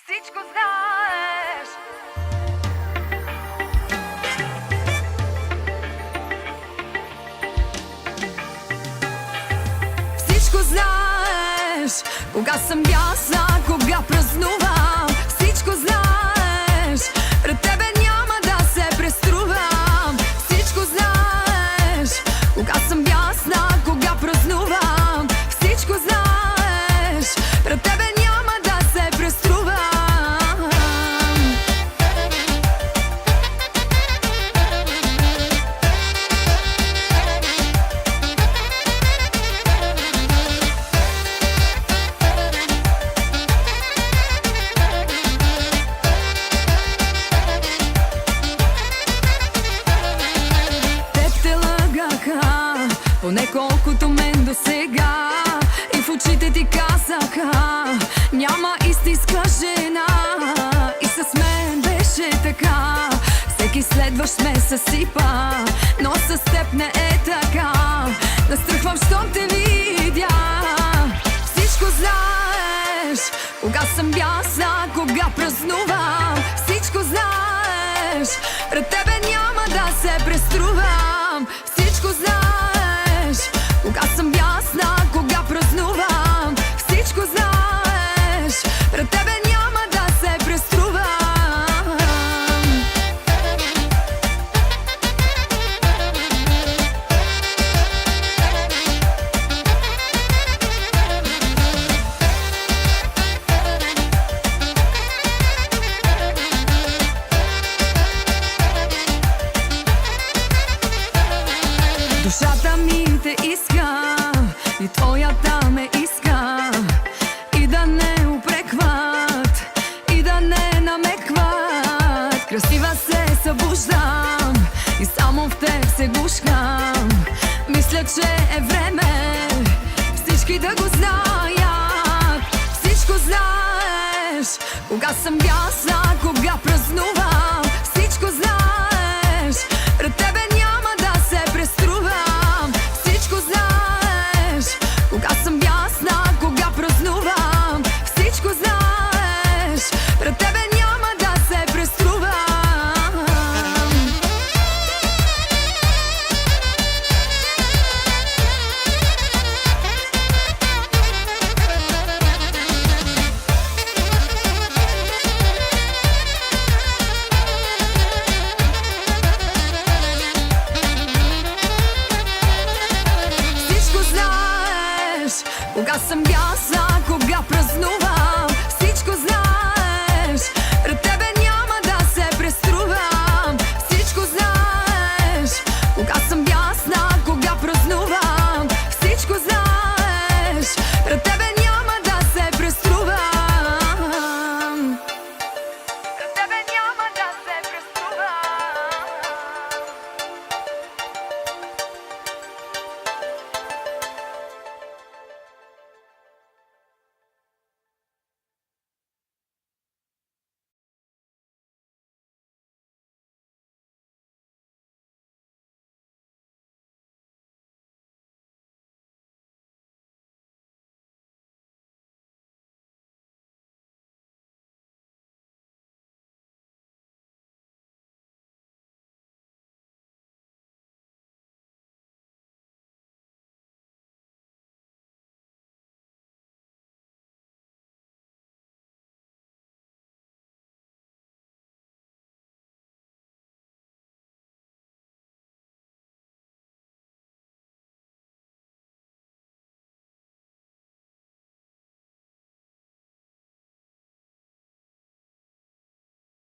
Всичко знаеш. Всичко знаеш. Кога съм бясна, кога празнувам. Всичко знаеш. Пред тебе няма да се преструвам. Всичко знаеш. Кога съм бясна, кога празнувам. Всичко знаеш. Пред тебе няма да се преструвам. Поне колкото мен досега. И в очите ти казаха: няма истинска жена. И с мен беше така. Всеки следващ ме съсипа, но с теб не е така. Настръхвам, щом те видя. Всичко знаеш. Кога съм бясна, кога празнувам. Всичко знаеш. Пред тебе няма да се преструвам. Всичко знаеш. Кога съм бясна, кога празнувам. Всичко знаеш. Пред тебе няма да се преструвам. Душата ми те иска и твоята ме иска. И да не упрекват, и да не намекват. Красива се събуждам и само в теб се гушкам. Мисля, че е време всички да го знаят. Всичко знаеш. Кога съм бясна, кога празнувам. Всичко знаеш. Пред тебе няма да се преструвам. Всичко знаеш. Кога съм бясна, кога празнувам. Всичко знаеш. Пред тебе няма да се преструвам. Кога съм бясна, кога празнувам.